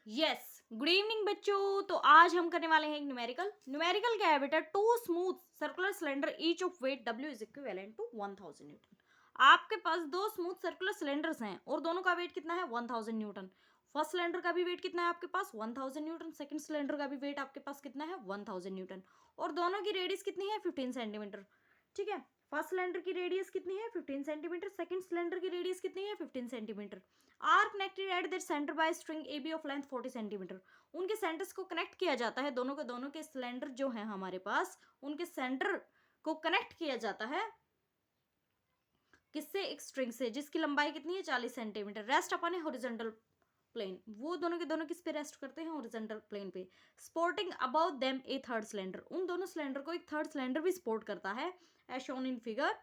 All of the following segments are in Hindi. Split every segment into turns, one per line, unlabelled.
यस, गुड इवनिंग बच्चों। तो आज हम करने वाले हैं एक न्यूमेरिकल। न्यूमेरिकल क्या है बेटा? Two smooth circular cylinder each of weight W is equivalent to 1000 newton. आपके पास दो स्मूथ सर्कुलर सिलेंडर्स हैं और दोनों का वेट कितना है? 1000 न्यूटन। फर्स्ट सिलेंडर का भी वेट कितना है आपके पास? 1000 न्यूटन। सेकंड सिलेंडर का भी वेट आपके पास कितना है? 1000 न्यूटन। और दोनों की रेडियस कितनी है? 15 सेंटीमीटर। ठीक है, फर्स्ट सिलेंडर की रेडियस कितनी है? 15 सेंटीमीटर। सेकंड सिलेंडर की रेडियस कितनी है? 15 centimetre. Are connected at their centre by string A B of length 40 centimetre. उनके सेंटर्स को कनेक्ट किया जाता है, दोनों के सिलेंडर जो है हमारे पास, उनके सेंटर को कनेक्ट किया जाता है किससे? एक स्ट्रिंग से, जिसकी लंबाई कितनी है? 40 सेंटीमीटर। रेस्ट अपन है हॉरिजॉन्टल प्लेन। वो दोनों के दोनों किस पे रेस्ट करते हैं? हॉरिजॉन्टल प्लेन पे। Supporting about them A third cylinder. उन दोनों सिलेंडर को एक थर्ड सिलेंडर भी सपोर्ट करता है, एज शोन इन फिगर।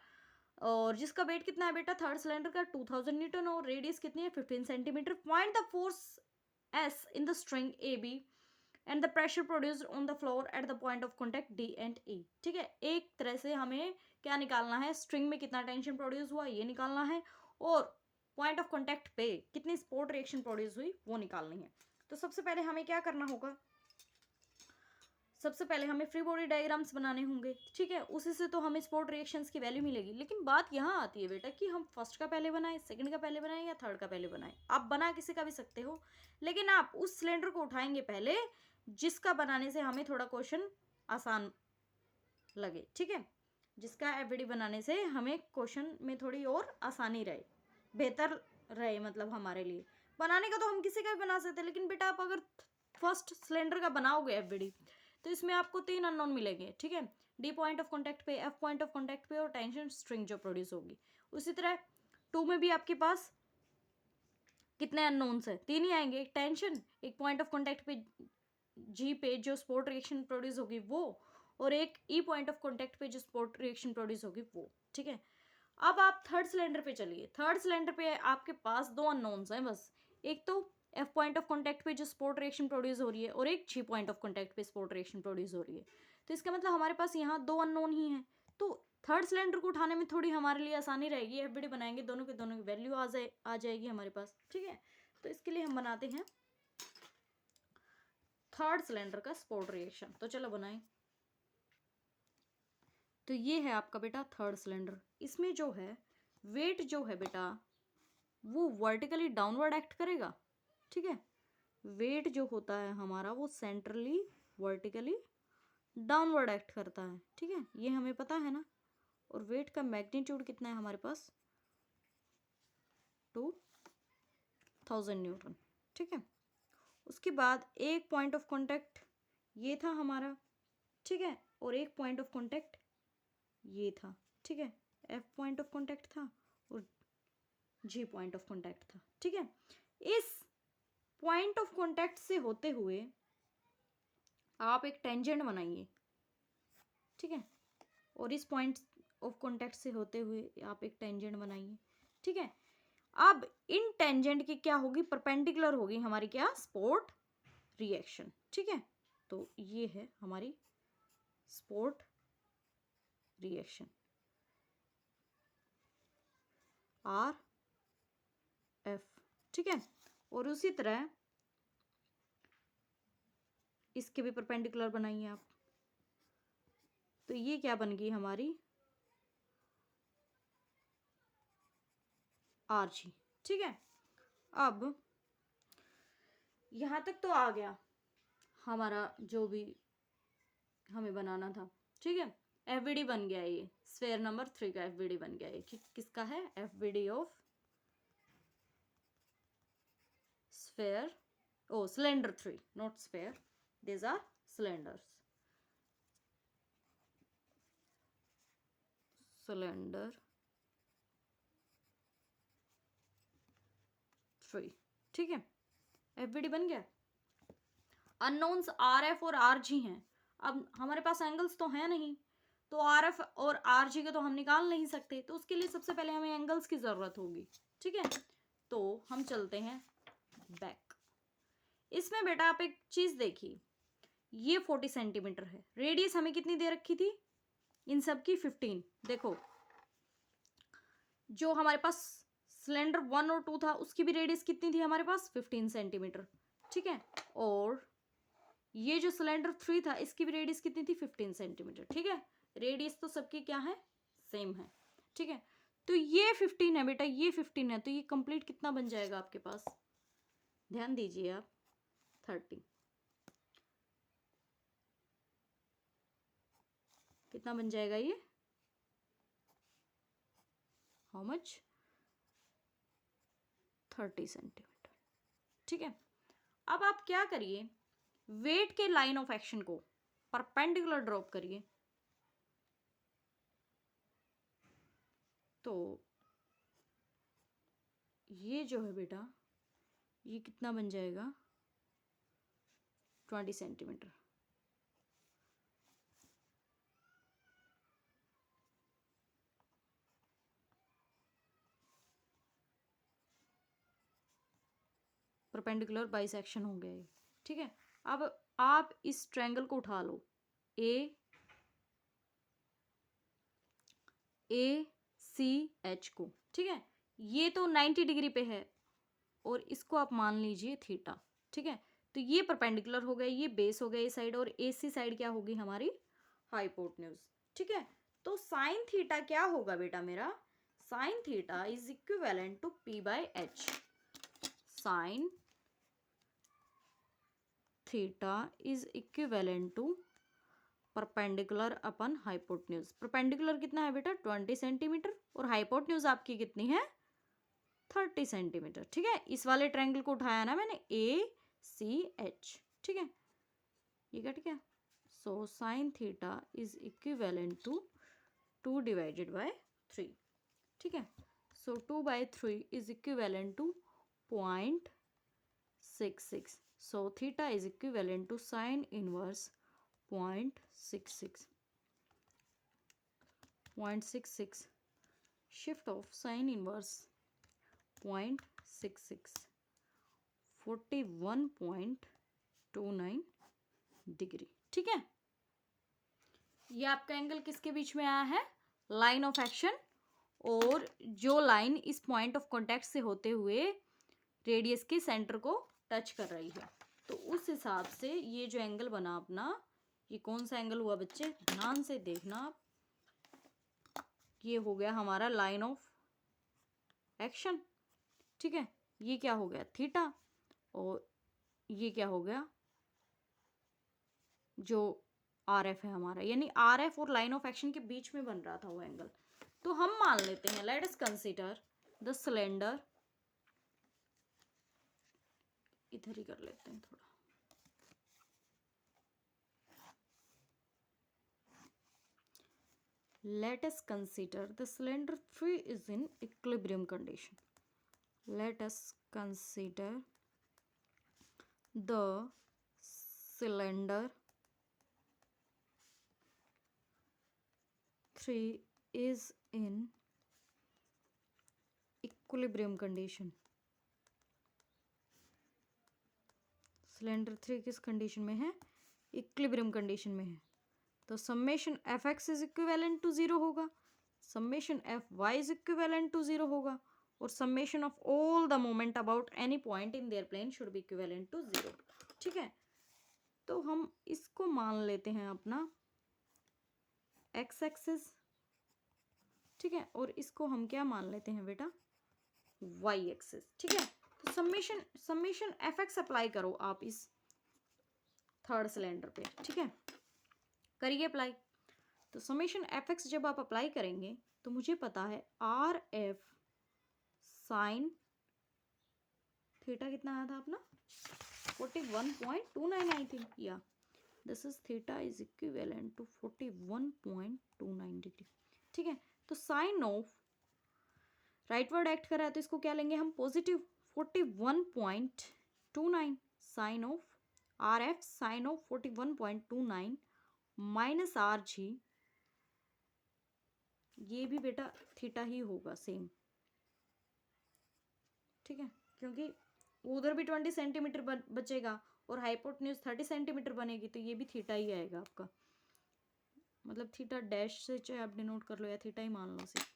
और जिसका वेट कितना है बेटा? थर्ड सिलेंडर का 2000 न्यूटन और रेडियस कितनी है? 15 centimetre. Point the forces in the string A B and the pressure produced on the floor at the point of contact D and E. ठीक है, एक तरह से हमें क्या निकालना है? स्ट्रिंग में कितना टेंशन प्रोड्यूस हुआ ये निकालना है, और पॉइंट ऑफ कॉन्टेक्ट पे कितनी स्पोर्ट रिएक्शन प्रोड्यूस हुई वो निकालनी है। तो सबसे पहले हमें क्या करना होगा? सबसे पहले हमें फ्री बॉडी डायग्राम्स बनाने होंगे। ठीक है, उसी से तो हमें स्पोर्ट रिएक्शंस की वैल्यू मिलेगी। लेकिन बात यहाँ आती है बेटा कि हम फर्स्ट का पहले बनाए, सेकंड का पहले बनाए या थर्ड का पहले बनाए। आप बना किसी का भी सकते हो, लेकिन आप उस सिलेंडर को उठाएंगे पहले जिसका बनाने से हमें थोड़ा क्वेश्चन आसान लगे। ठीक है, जिसका एफबीडी बनाने से हमें क्वेश्चन में थोड़ी और आसानी रहे, बेहतर रहे, मतलब हमारे लिए। बनाने का तो हम किसी का भी बना सकते हैं, लेकिन बेटा आप अगर फर्स्ट सिलेंडर का बनाओगे एफबीडी तो इसमें आपको 3 अननोन मिलेंगे। ठीक है, डी पॉइंट ऑफ कॉन्टैक्ट पे, एफ पॉइंट ऑफ कॉन्टैक्ट पे और टेंशन स्ट्रिंग जो प्रोड्यूस होगी। उसी तरह 2 में भी आपके पास कितने अननोन्स है? 3 ही आएंगे। एक टेंशन, एक पॉइंट ऑफ कॉन्टैक्ट पे जी पे जो स्पोर्ट रिएक्शन प्रोड्यूस होगी वो, और एक ई पॉइंट ऑफ कॉन्टैक्ट पे जो स्पोर्ट रिएक्शन प्रोड्यूस होगी वो। ठीक है, अब आप थर्ड सिलेंडर पे चलिए। थर्ड सिलेंडर पे आपके पास 2 अननोन्स हैं बस। एक तो एफ पॉइंट ऑफ कॉन्टैक्ट पे जो स्पोर्ट रिएक्शन प्रोड्यूस हो रही है, और एक जी पॉइंट ऑफ कॉन्टैक्ट पे स्पोर्ट रिएक्शन प्रोड्यूस हो रही है। तो इसका मतलब हमारे पास यहाँ 2 अननोन ही हैं। तो थर्ड सिलेंडर को उठाने में थोड़ी हमारे लिए आसानी रहेगी। एफबीडी बनाएंगे, दोनों के दोनों की वैल्यू आ जाएगी हमारे पास। ठीक है, तो इसके लिए हम बनाते हैं थर्ड सिलेंडर का स्पोर्ट रिएक्शन। तो चलो बनाएं। तो ये है आपका बेटा थर्ड सिलेंडर। इसमें जो है वेट जो है बेटा वो वर्टिकली डाउनवर्ड एक्ट करेगा। ठीक है, वेट जो होता है हमारा वो सेंट्रली वर्टिकली डाउनवर्ड एक्ट करता है। ठीक है, ये हमें पता है ना। और वेट का मैग्नीट्यूड कितना है हमारे पास? 2000 न्यूटन। ठीक है, उसके बाद एक पॉइंट ऑफ कांटेक्ट ये था हमारा। ठीक है, और एक पॉइंट ऑफ कांटेक्ट ये था। ठीक है, एफ पॉइंट ऑफ कांटेक्ट था और जी पॉइंट ऑफ कांटेक्ट था। ठीक है, इस पॉइंट ऑफ कांटेक्ट से होते हुए आप एक टेंजेंट बनाइए। ठीक है, और इस पॉइंट ऑफ कांटेक्ट से होते हुए आप एक टेंजेंट बनाइए। ठीक है, अब इन टेंजेंट की क्या होगी? परपेंडिकुलर होगी हमारी क्या? Sport reaction. ठीक है, तो ये है हमारी स्पोर्ट रिएक्शन आर एफ। ठीक है, और उसी तरह इसके भी परपेंडिकुलर बनाइए आप। तो ये क्या बन गई हमारी? R G. ठीक है, अब यहां तक तो आ गया हमारा जो भी हमें बनाना था। ठीक है, एफबीडी बन गया। ये स्फेयर नंबर 3 का एफबीडी बन गया। ये किसका है? FBD of sphere, oh cylinder 3, not sphere, these are cylinders, cylinder 3। ठीक है, एफबीडी बन गया। अननोन्स आर एफ और आर जी हैं। अब हमारे पास एंगल्स तो हैं नहीं, तो आर एफ और आर जी के तो हम निकाल नहीं सकते। तो उसके लिए सबसे पहले हमें एंगल्स की जरूरत होगी। ठीक है, तो हम चलते हैं बैक। इसमें बेटा आप एक चीज देखिए, ये 40 सेंटीमीटर है। रेडियस हमें कितनी दे रखी थी इन सब की? 15। देखो, जो हमारे पास सिलेंडर 1 और 2 था उसकी भी रेडियस कितनी थी हमारे पास? 15 सेंटीमीटर। ठीक है। और ये जो सिलेंडर 3 था इसकी भी रेडियस कितनी थी 15 सेंटीमीटर, ठीक है। रेडियस तो सबकी क्या है, सेम है, ठीक है। तो ये 15 है बेटा, ये 15 है, तो ये कंप्लीट कितना बन जाएगा आपके पास, ध्यान दीजिए आप, 30। कितना बन जाएगा ये, हाउ मच, 30 सेंटीमीटर, ठीक है। अब आप क्या करिए, वेट के लाइन ऑफ एक्शन को परपेंडिकुलर ड्रॉप करिए, तो ये जो है बेटा ये कितना बन जाएगा, 20 सेंटीमीटर। परपेंडिकुलर बाइसेक्शन हो गया ये, ठीक है। अब आप इस ट्रायंगल को उठा लो, ए सी एच को, ठीक है। ये तो 90 डिग्री पे है और इसको आप मान लीजिए थीटा, ठीक है। तो ये परपेंडिकुलर हो गया, ये बेस हो गया ये साइड, और ए सी साइड क्या होगी हमारी, हाइपोटेन्यूज, ठीक है। तो साइन थीटा क्या होगा बेटा मेरा, sine theta is equivalent to P by H, sine theta is equivalent to perpendicular upon hypotenuse. Perpendicular कितना है बेटा 20 सेंटीमीटर, और हाइपोटेन्यूज आपकी कितनी है 30 सेंटीमीटर, ठीक है। इस वाले ट्रायंगल को उठाया ना मैंने, ए सी एच, ठीक है, ये कट गया। So sine theta is equivalent to 2 divided by 3, ठीक है। So 2/3 is equivalent to 0.66, so theta is equivalent to sine inverse 0.66, 0.66, shift of sine inverse 0.66, 41.29 degree, ठीक है। ये आपका एंगल किसके बीच में आया है, लाइन ऑफ एक्शन, और जो लाइन इस पॉइंट ऑफ कॉन्टेक्ट से होते हुए रेडियस के सेंटर को टच कर रही है। तो उस हिसाब से ये जो एंगल बना अपना, ये कौन सा एंगल हुआ बच्चे, ध्यान से देखना आप, ये हो गया हमारा लाइन ऑफ एक्शन, ठीक है। ये क्या हो गया थीटा, और ये क्या हो गया जो आर एफ है हमारा, यानी आर एफ और लाइन ऑफ एक्शन के बीच में बन रहा था वो एंगल। तो हम मान लेते हैं, let us consider the cylinder, इधर ही कर लेते हैं थोड़ा, let us consider the cylinder 3 is in equilibrium condition. Let us consider the cylinder 3 is in equilibrium condition. Cylinder 3 किस कंडीशन में है, इक्विलिब्रियम कंडीशन में है। तो summation F X is equivalent to 0 होगा, summation F Y is equivalent to 0 होगा, और summation of all the moment about any point in their plane should be equivalent to 0, ठीक है। तो हम इसको मान लेते हैं अपना एक्स एक्सिस, ठीक है, और इसको हम क्या मान लेते हैं बेटा, वाई एक्सिस, ठीक है। तो समेशन एफ एक्स अप्लाई करो आप इस थर्ड सिलेंडर पे, ठीक है, करिए अप्लाई। तो समेशन एफ एक्स जब आप अप्लाई करेंगे तो मुझे पता है आर एफ साइन थीटा कितना आया था अपना 41.29 आई थी, या this is theta is equivalent to 41.29 degree, ठीक है। तो साइन ऑफ राइटवर्ड एक्ट कर रहा है तो इसको क्या लेंगे हम, positive 41.29, sine of R F sine of 41.29 minus R G, ये भी बेटा थीटा ही होगा सेम, ठीक है, क्योंकि उधर भी 20 सेंटीमीटर बचेगा और हाइपोटेन्यूज 30 सेंटीमीटर बनेगी, तो ये भी थीटा ही आएगा आपका, मतलब थीटा डैश से चाहे आप डिनोट कर लो या थीटा ही मान लो सिर्फ,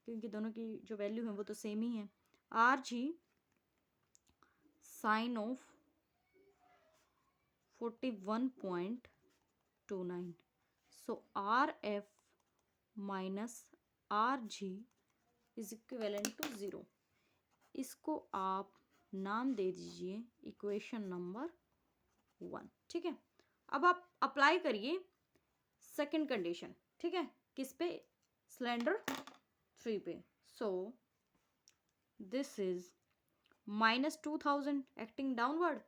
क्योंकि दोनों की जो वैल्यू है वो तो सेम ही है। R G sine of 41.29. So RF minus RG is equivalent to 0. इसको आप नाम दे दीजिए इक्वेशन नंबर 1. ठीक है, अब आप अप्लाई करिए सेकंड कंडीशन. ठीक है, किस पे? सिलेंडर 3 पे. So this is minus 2000 acting downward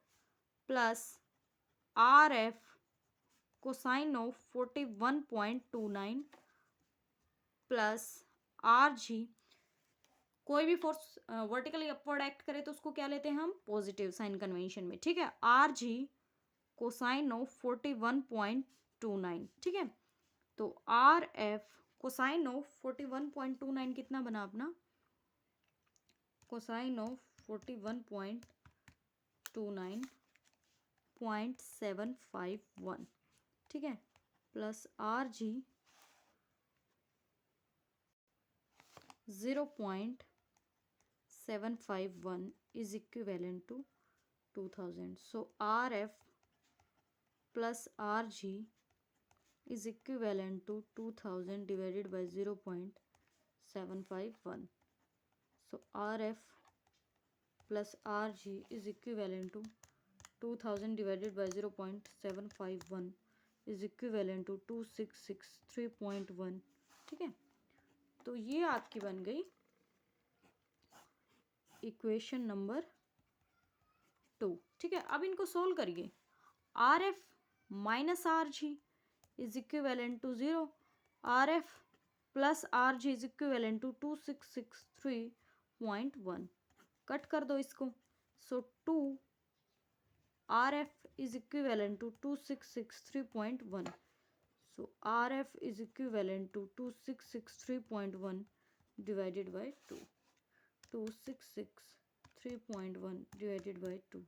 plus RF cosine of 41.29 plus RG. कोई भी फोर्स वर्टिकली अपवर्ड एक्ट करे तो उसको क्या लेते हैं हम? पॉजिटिव साइन कन्वेंशन में. ठीक है, RG कोसाइन ऑफ 41.29. ठीक है, तो RF कोसाइन ऑफ 41.29 कितना बना अपना? Cosine of 41.29.751. ठीक है, plus RG 0.751 is equivalent to 2000. So RF plus RG is equivalent to 2000 divided by 0.751. So RF plus RG is equivalent to 2000 divided by 0.751 is equivalent to 2663.1. ठीक है, तो ये आपकी बन गई इक्वेशन नंबर 2. ठीक है, अब इनको सोल्व करिए. RF minus RG is equivalent to 0. RF plus RG is equivalent to 2663.1. Cut कर दो इसको. So 2 RF is equivalent to 2663.1. So RF is equivalent to 2663.1 divided by 2. 2663.1 divided by 2.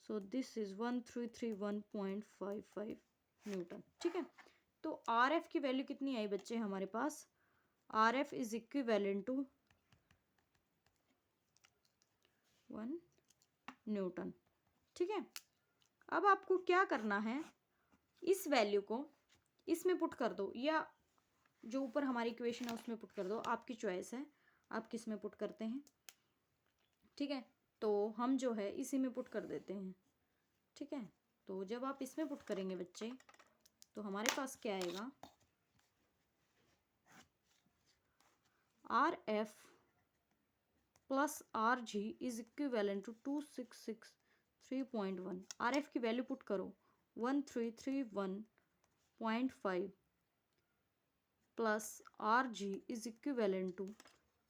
So this is 1331.55 Newton. ठीक है, तो RF की वैल्यू कितनी आई बच्चे हमारे पास? RF is equivalent to 1 Newton. ठीक है, अब आपको क्या करना है? इस वैल्यू को इसमें पुट कर दो या जो ऊपर हमारी इक्वेशन है उसमें पुट कर दो. आपकी चॉइस है, आप किस में पुट करते हैं. ठीक है, तो हम जो है इसी में पुट कर देते हैं. ठीक है, तो जब आप इसमें पुट करेंगे बच्चे तो हमारे पास क्या आएगा? RF plus RG is equivalent to 2663.1. RF की वैल्यू पुट करो 1331.5 plus RG is equivalent to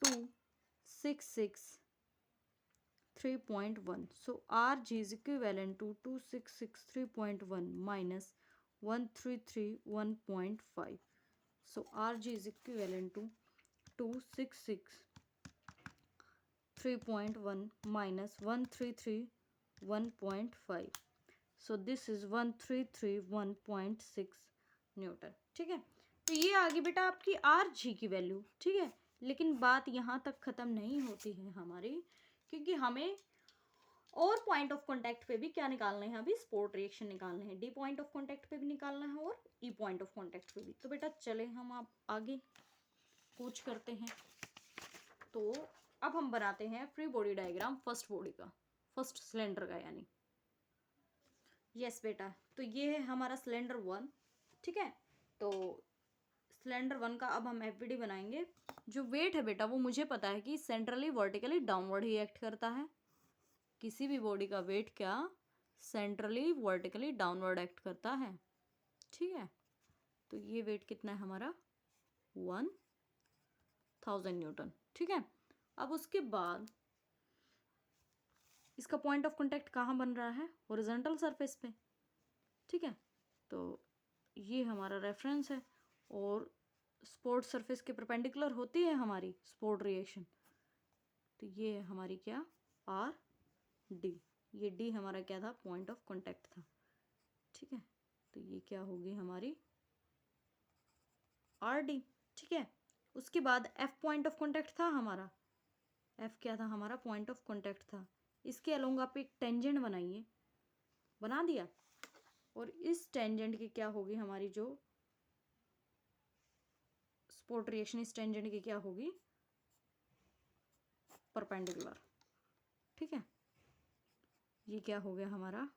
2663.1. So RG is equivalent to 2663.1 minus 1331.5. So RG is equivalent to 2663.1 minus 1331.5. So this is 1331.6 Newton. ठीक है, तो ये आ गई बेटा आपकी RG की वैल्यू. ठीक है, लेकिन बात यहाँ तक ख़त्म नहीं होती है हमारी, क्योंकि हमें और पॉइंट ऑफ कांटेक्ट पे भी क्या निकालने हैं? अभी स्पोर्ट रिएक्शन निकालने हैं. D पॉइंट ऑफ कांटेक्ट पे भी निकालना है और E पॉइंट ऑफ कांटेक्ट पे भी. तो बेटा चले हम आप आगे कुछ करते हैं. तो अब हम बनाते हैं free body diagram first body का, फर्स्ट सिलेंडर का यानी. यस बेटा, तो ये है हमारा सिलेंडर 1. ठीक है, तो सिलेंडर 1 का अब हम एफबीडी बनाएंगे. जो वेट है बेटा वो मुझे पता है कि सेंट्रली वर्टिकली डाउनवर्ड ही एक्ट करता है. किसी भी बॉडी का वेट क्या सेंट्रली वर्टिकली डाउनवर्ड एक्ट करता है. ठीक है, तो ये वेट कितना है हमारा? 1000 न्यूटन. ठीक है, अब उसके बाद इसका पॉइंट ऑफ कांटेक्ट कहाँ बन रहा है? हॉरिजॉन्टल सरफेस पे. ठीक है, तो ये हमारा रेफरेंस है और स्पोर्ट सरफेस के परपेंडिकुलर होती है हमारी स्पोर्ट रिएक्शन. तो ये है हमारी क्या? R D. ये डी हमारा क्या था? पॉइंट ऑफ कांटेक्ट था. ठीक है, तो ये क्या होगी हमारी? Are D. ठीक है, उसके बाद एफ पॉइंट ऑफ कांटेक्ट था हमारा. एफ क्या था हमारा? पॉइंट ऑफ कांटेक्ट था. इसके अलोंग आप एक टेंजेंट बनाइए. बना दिया. और इस टेंजेंट की क्या होगी हमारी जो सपोर्ट रिएक्शन, इस टेंजेंट की क्या होगी, परपेंडिकुलर। ठीक है, ये क्या हो गया हमारा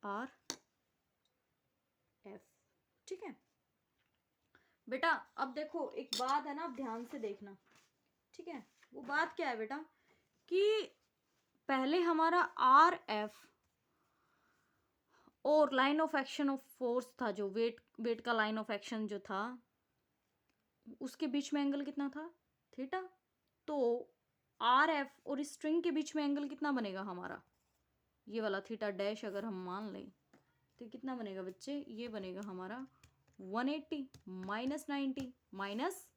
आर एफ। ठीक है बेटा, अब देखो एक बात है ना, अब ध्यान से देखना। ठीक है, वो बात क्या है बेटा कि पहले हमारा आर एफ और line of action of force था, जो वेट का लाइन ऑफ एक्शन जो था, उसके बीच में एंगल कितना था, थीटा। तो आर एफ और स्ट्रिंग के बीच में एंगल कितना बनेगा हमारा, ये वाला थीटा डैश अगर हम मान लें तो कितना बनेगा बच्चे, ये बनेगा हमारा 180 माइनस 90 माइनस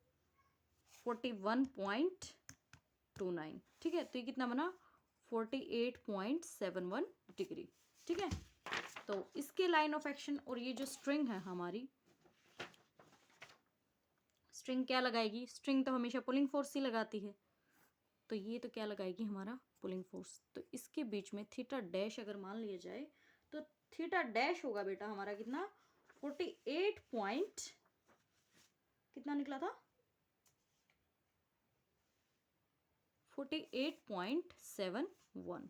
41.29। ठीक है, तो ये कितना बना 48.71 डिग्री। ठीक है, तो इसके लाइन ऑफ एक्शन और ये जो स्ट्रिंग है हमारी, स्ट्रिंग क्या लगाएगी, स्ट्रिंग तो हमेशा पुलिंग फोर्स ही लगाती है, तो ये तो क्या लगाएगी हमारा पुलिंग फोर्स। तो इसके बीच में थीटा डैश अगर मान लिया जाए तो थीटा डैश होगा बेटा हमारा कितना 48 पॉइंट कितना निकला था 48.71।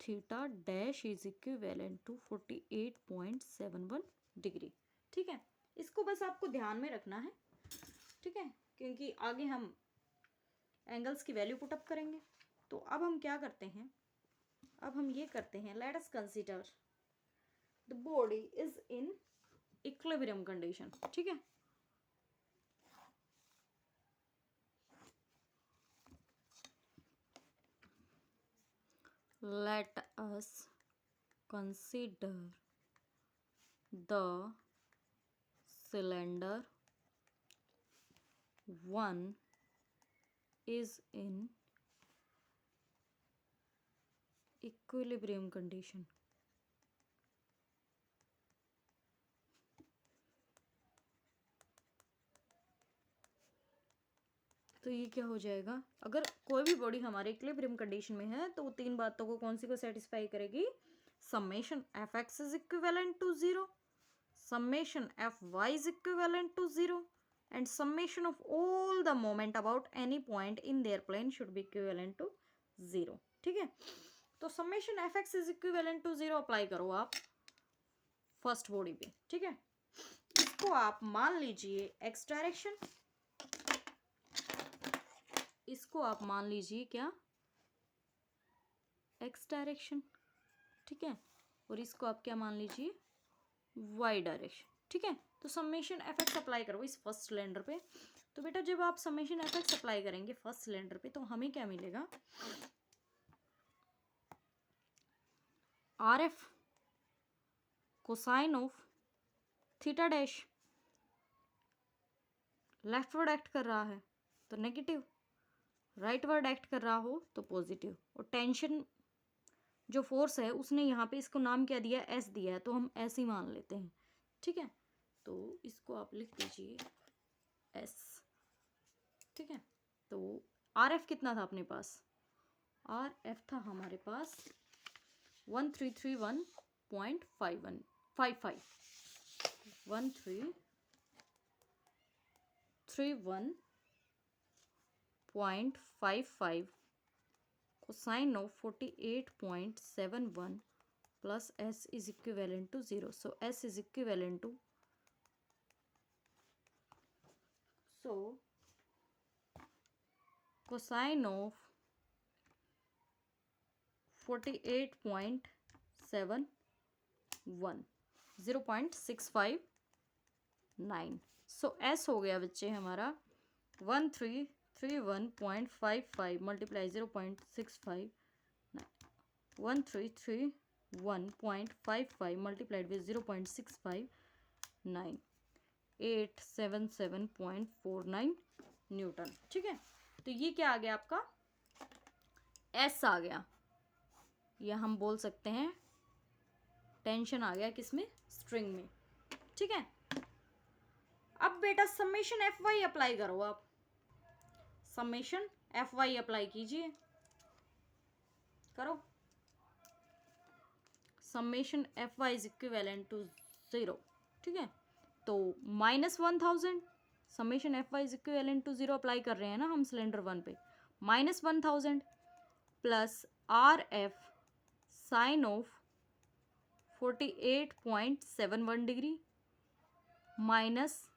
Theta dash is equivalent to 48.71 degree. ठीक है, इसको बस आपको ध्यान में रखना है। ठीक है, क्योंकि आगे हम एंगल्स की वैल्यू पुट अप करेंगे। तो अब हम क्या करते हैं, अब हम ये करते हैं, let us consider the body is in equilibrium condition. ठीक है, let us consider the cylinder 1 is in equilibrium condition। तो ये क्या हो जाएगा, अगर कोई भी बॉडी हमारे इक्विलिब्रियम कंडीशन में है तो वो तीन बातों को कौन सी को सेटिस्फाई करेगी, summation F X is equivalent to 0, summation F Y is equivalent to 0 and summation of all the moment about any point in their plane should be equivalent to 0। ठीक है, तो summation F X is equivalent to 0 apply करो आप फर्स्ट बॉडी पे। ठीक है, इसको आप मान लीजिए एक्स डायरेक्शन, इसको आप मान लीजिए क्या एक्स डायरेक्शन। ठीक है, और इसको आप क्या मान लीजिए वाई डायरेक्शन। ठीक है, तो समेशन एफ एक्स अप्लाई करो इस फर्स्ट सिलेंडर पे। तो बेटा जब आप समेशन एफ एक्स अप्लाई करेंगे फर्स्ट सिलेंडर पे तो हमें क्या मिलेगा, R F cosine of theta dash, left word act कर रहा है तो नेगेटिव, राइट वर्ड एक्ट कर रहा हो तो पॉजिटिव, और टेंशन जो फोर्स है उसने यहाँ पे इसको नाम क्या दिया, एस दिया है, तो हम एस ही मान लेते हैं। ठीक है, तो इसको आप लिख दीजिए एस। ठीक है, तो आर एफ कितना था अपने पास, आर एफ था हमारे पास 1331.55 1331.55 cosine of 48.71 plus s is equivalent to 0. So s is equivalent to, so cosine of 48.71 0.659। So S हो गया बच्चे हमारा 1331.55 मल्टीप्लाई 0.659, 1331.55 मल्टीप्लाइड विद 0.659, 877.49 न्यूटन। ठीक है, तो ये क्या आ गया आपका एस आ गया, या हम बोल सकते हैं टेंशन आ गया किसमें, स्ट्रिंग में। ठीक है, अब बेटा समेशन एफ वाई अप्लाई करो, आप समेशन एफ वाई अप्लाई कीजिए, करो summation F Y is equivalent to 0, ठीक है। तो -1000 summation F Y is equivalent to 0 apply कर रहे हैं ना हम सिलेंडर 1 पे, -1000 plus R F sine of 48.71 degree minus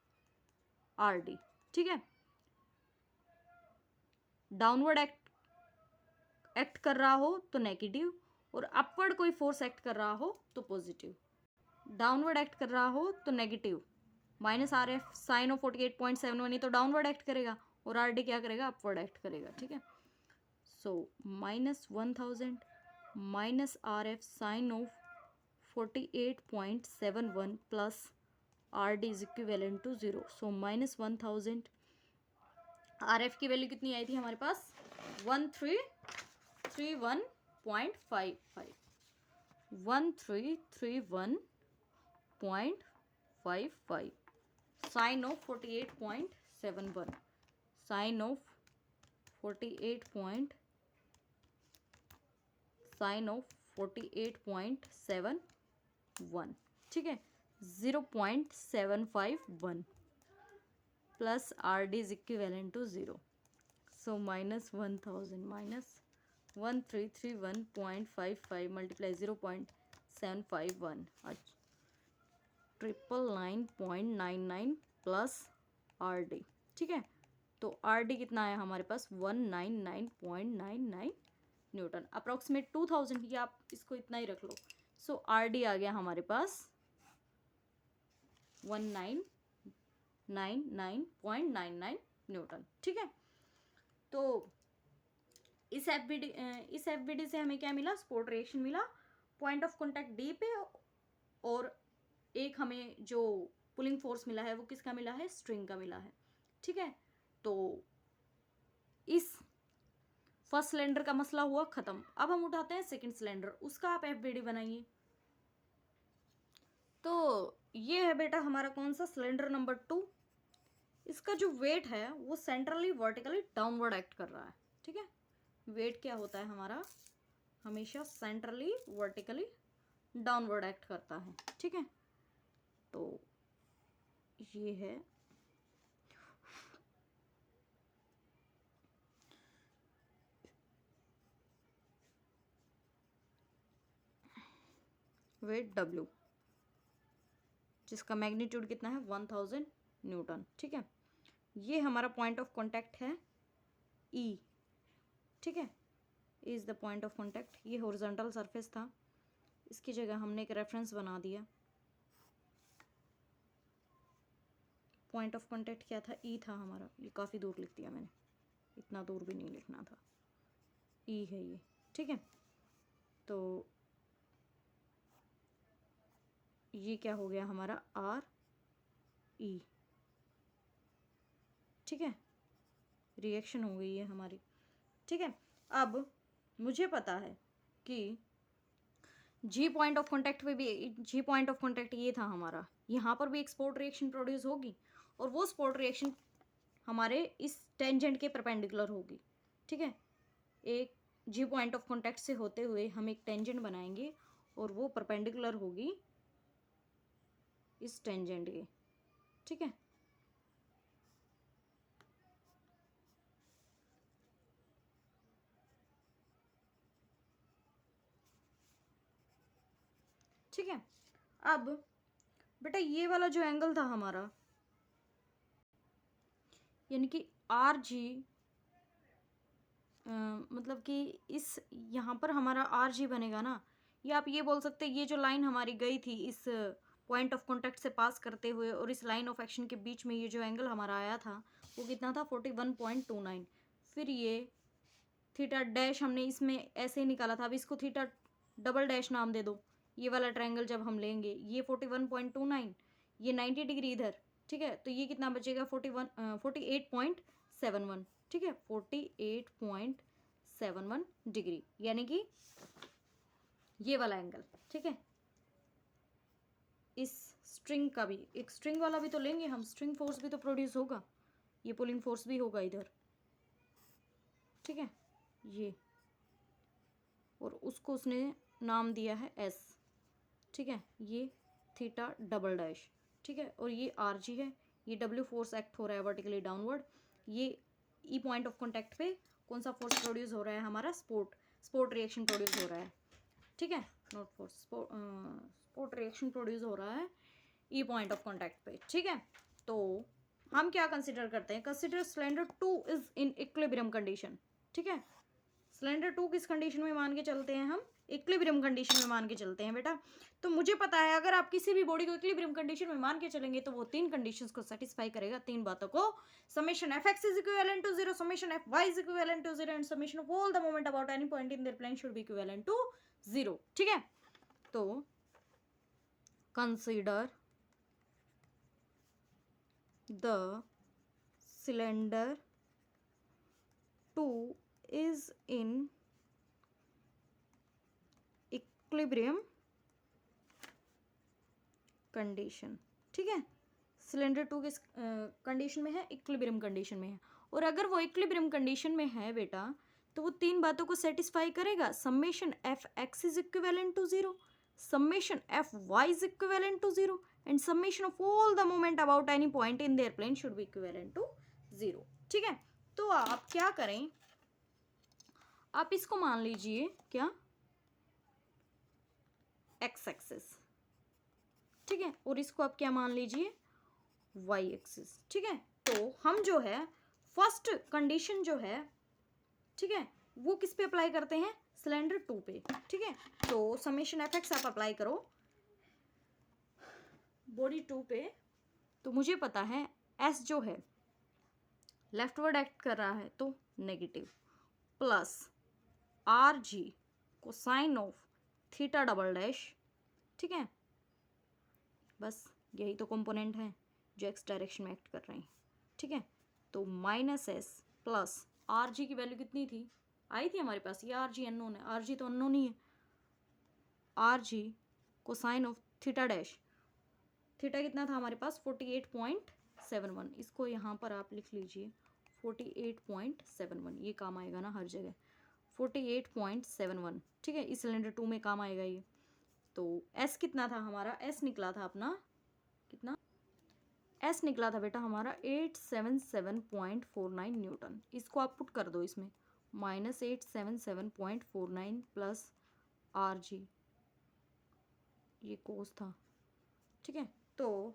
R D, ठीक है। डाउनवर्ड एक्ट कर रहा हो तो नेगेटिव, और अपवर्ड कोई फोर्स एक्ट कर रहा हो तो पॉजिटिव। डाउनवर्ड एक्ट कर रहा हो तो negative, minus R F sine of 48.71 तो डाउनवर्ड एक्ट करेगा, और आर डी क्या करेगा, अपवर्ड एक्ट करेगा, ठीक है। So -1000 minus R F sine of 48.71 plus R D is equivalent to 0। So -1000 R F की वैल्यू कितनी आई थी हमारे पास, 1331.55, 1331.55 साइन ऑफ 48.71, साइन ऑफ 48.71, ठीक है, 0.751 plus R D is equivalent to 0। So -1000 minus 1331.55 multiply 0.751, 999.99 plus R D, ठीक है। तो आर डी कितना आया हमारे पास, 199.99 न्यूटन, अप्रॉक्सीमेट 2000, या आप इसको इतना ही रख लो। सो आर डी आ गया हमारे पास 1999.99 न्यूटन, ठीक है। तो इस एफबीडी से हमें क्या मिला, स्पोर्ट रिएक्शन मिला पॉइंट ऑफ कॉन्टैक्ट डी पे, और एक हमें जो पुलिंग फोर्स मिला है वो किसका मिला है, स्ट्रिंग का मिला है, ठीक है। तो इस फर्स्ट सिलेंडर का मसला हुआ खत्म। अब हम उठाते हैं सेकंड सिलेंडर, उसका आप एफबीडी बनाइए। तो ये है बेटा हमारा कौन सा, सिलेंडर नंबर 2। इसका जो वेट है वो सेंट्रली वर्टिकली डाउनवर्ड एक्ट कर रहा है, ठीक है। वेट क्या होता है हमारा, हमेशा सेंट्रली वर्टिकली डाउनवर्ड एक्ट करता है, ठीक है। तो ये है वेट W, जिसका मैग्नीट्यूड कितना है, 1000 न्यूटन, ठीक है। ये हमारा पॉइंट ऑफ कांटेक्ट है E, ठीक है। E is the point of contact. ये हॉरिजॉन्टल सरफेस था, इसकी जगह हमने एक रेफरेंस बना दिया। पॉइंट ऑफ कांटेक्ट क्या था, E था हमारा। ये काफ़ी दूर लिख दिया मैंने, इतना दूर भी नहीं लिखना था। E है ये, ठीक है। तो ये क्या हो गया हमारा, RE, ठीक है। रिएक्शन हो गई है हमारी, ठीक है। अब मुझे पता है कि G पॉइंट ऑफ कांटेक्ट पे भी, G पॉइंट ऑफ कांटेक्ट ये था हमारा, यहाँ पर भी एक स्पोर्ट रिएक्शन प्रोड्यूस होगी, और वो स्पोर्ट रिएक्शन हमारे इस टेंजेंट के परपेंडिकुलर होगी, ठीक है। एक G पॉइंट ऑफ कांटेक्ट से होते हुए हम एक टेंजेंट बनाएंगे, और वो परपेंडिकुलर होगी इस टेंजेंट के, ठीक है। ठीक है। अब बेटा ये वाला जो एंगल था हमारा, यानी कि RG, मतलब कि इस यहाँ पर हमारा RG बनेगा ना, या आप ये बोल सकते हैं ये जो लाइन हमारी गई थी इस पॉइंट ऑफ कांटेक्ट से पास करते हुए और इस लाइन ऑफ एक्शन के बीच में, ये जो एंगल हमारा आया था वो कितना था, 41.29। फिर ये थीटा डैश हमने इसमें ऐसे ही निकाला था, अब इसको थीटा डबल डैश नाम दे दो। ये वाला ट्रायंगल जब हम लेंगे, ये 41.29, ये 90 डिग्री इधर, ठीक है। तो ये कितना बचेगा, 48.71, ठीक है, 48.71 डिग्री, यानी कि ये वाला एंगल, ठीक है। इस स्ट्रिंग का भी, एक स्ट्रिंग वाला भी तो लेंगे हम, स्ट्रिंग फोर्स भी तो प्रोड्यूस होगा, ये पुलिंग फोर्स भी होगा इधर, ठीक है, ये, और उसको उसने नाम दिया है S, ठीक है, ये थीटा डबल डैश, ठीक है, और ये आर जी है, ये डब्ल्यू फोर्स एक्ट हो रहा है वर्टिकली डाउनवर्ड, ये ई पॉइंट ऑफ कॉन्टैक्ट पे कौन सा फोर्स प्रोड्यूस हो रहा है हमारा, स्पोर्ट रिएक्शन प्रोड्यूस हो रहा है, ठीक है, not force, sport reaction produce हो रहा है ई पॉइंट ऑफ कॉन्टैक्ट पे, ठीक है। तो हम क्या कंसिडर करते हैं, consider cylinder 2 is in equilibrium condition, ठीक है। सिलेंडर 2 किस कंडीशन में मान के चलते हैं हम, इक्विलिब्रियम कंडीशन में मान के चलते हैं बेटा। तो मुझे पता है अगर आप किसी भी बॉडी को इक्विलिब्रियम कंडीशन में मान के चलेंगे तो वो 3 कंडीशंस को सेटिस्फाई करेगा, 3 बातों को, summation F X is equivalent to 0, summation F Y is equivalent to 0 and summation of all the moment about any point in their plane should be equivalent to 0, ठीक है। तो consider the cylinder 2 is in equilibrium condition, ठीक है। सिलेंडर 2 किस कंडीशन में है, इक्विलिब्रियम कंडीशन में है, और अगर वो इक्विलिब्रियम कंडीशन में है बेटा तो वो 3 बातों को सेटिस्फाई करेगा, summation F X is equivalent to 0, summation F Y is equivalent to 0 and summation of all the moment about any point in their plane should be equivalent to 0, ठीक है। तो आप क्या करें, आप इसको मान लीजिए क्या, एक्स एक्सिस, ठीक है, और इसको आप क्या मान लीजिए, वाई एक्सिस, ठीक है। तो हम जो है फर्स्ट कंडीशन जो है, ठीक है, वो किस पे अप्लाई करते हैं, सिलेंडर 2 पे, ठीक है। तो समेशन एफ एक्स आप अप्लाई करो बॉडी 2 पे, तो मुझे पता है एस जो है लेफ्टवर्ड एक्ट कर रहा है तो negative, plus R G cosine of theta double dash, ठीक है, बस यही तो कंपोनेंट हैं जो एक्स डायरेक्शन में एक्ट कर रहे हैं, ठीक है। तो minus S plus R G की वैल्यू कितनी थी, आई थी हमारे पास, ये आर जी अननोन है, आर जी तो अननोन ही है, R ji cosine of theta dash, theta कितना था हमारे पास 48.71, इसको यहाँ पर आप लिख लीजिए 48.71, ये काम आएगा ना हर जगह, 48.71, ठीक है, इस सिलेंडर 2 में काम आएगा ये। तो एस कितना था हमारा, एस निकला था अपना कितना, एस निकला था बेटा हमारा 877.49 न्यूटन, इसको आप पुट कर दो इसमें, माइनस 877.49 प्लस आर जी, ये कोस था, ठीक है। तो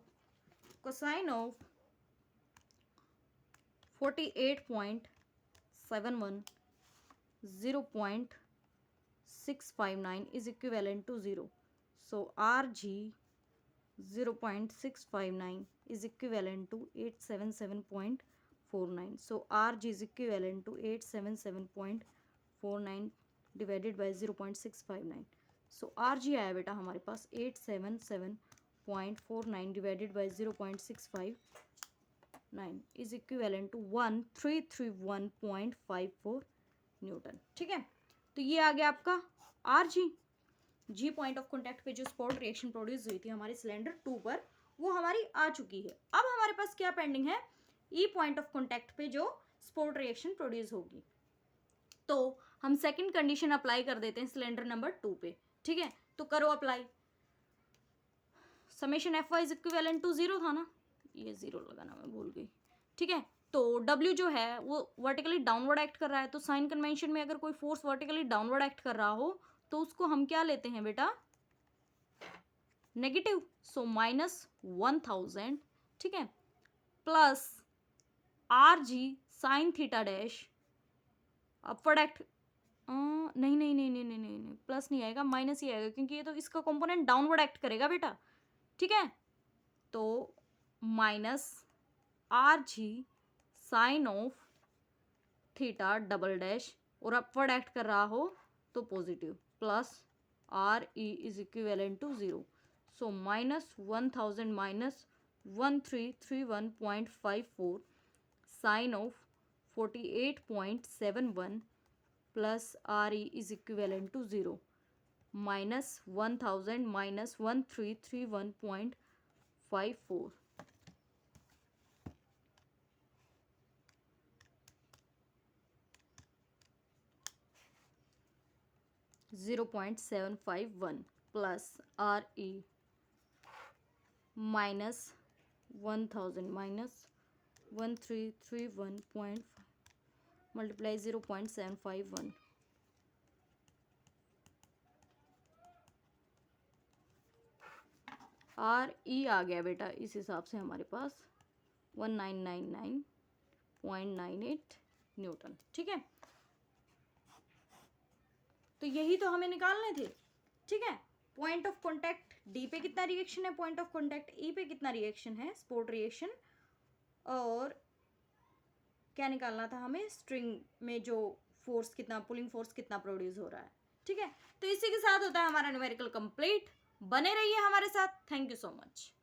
cosine of 48.71 0.659 is equivalent to 0. So RG 0.659 is equivalent to 877.49. So RG is equivalent to 877.49 divided by 0.659. So RG आया बेटा हमारे पास 877.49 divided by 0.659 is equivalent to 1331.54 newton, ठीक है। तो ये आ गया आपका R G, G point of contact पे जो स्पॉट रिएक्शन प्रोड्यूस हुई थी हमारे सिलेंडर 2 पर, वो हमारी आ चुकी है। अब हमारे पास क्या पेंडिंग है, ई पॉइंट ऑफ कॉन्टैक्ट पे जो स्पॉट रिएक्शन प्रोड्यूस होगी। तो हम सेकंड कंडीशन अप्लाई कर देते हैं सिलेंडर नंबर 2 पे, ठीक है। तो करो apply, summation F Y is equivalent to 0 था ना, ये 0 लगाना मैं भूल गई, ठीक है। तो W जो है वो वर्टिकली डाउनवर्ड एक्ट कर रहा है, तो साइन कन्वेंशन में अगर कोई फोर्स वर्टिकली डाउनवर्ड एक्ट कर रहा हो तो उसको हम क्या लेते हैं बेटा, नेगेटिव, सो -1000, ठीक है, plus are G sine theta dash upward act, नहीं नहीं नहीं नहीं नहीं नहीं नहीं, प्लस नहीं आएगा, माइनस ही आएगा, क्योंकि ये तो इसका कंपोनेंट डाउनवर्ड एक्ट करेगा बेटा, ठीक है। तो minus R G sine of theta double dash, और अपवर्ड एक्ट कर रहा हो तो positive, plus R E is equivalent to 0, so -1000 minus 1331.54 sine of 48.71 plus R E is equivalent to 0, -1000 minus 1331.54, 0.751 plus R E minus 1000 minus 1331.5 multiply 0.751 R E आ गया बेटा इस हिसाब से हमारे पास 1999.98 न्यूटन। ठीक है, तो यही तो हमें निकालने थे। ठीक है, पॉइंट ऑफ कांटेक्ट डी पे कितना रिएक्शन है, पॉइंट ऑफ कांटेक्ट ई पे कितना रिएक्शन है, स्पोर्ट रिएक्शन, और क्या निकालना था हमें, स्ट्रिंग में जो फोर्स कितना, पुलिंग फोर्स कितना प्रोड्यूस हो रहा है। ठीक है, तो इसी के साथ होता है हमारा न्यूमेरिकल कंप्लीट। बने रहिए हमारे साथ। Thank you so much.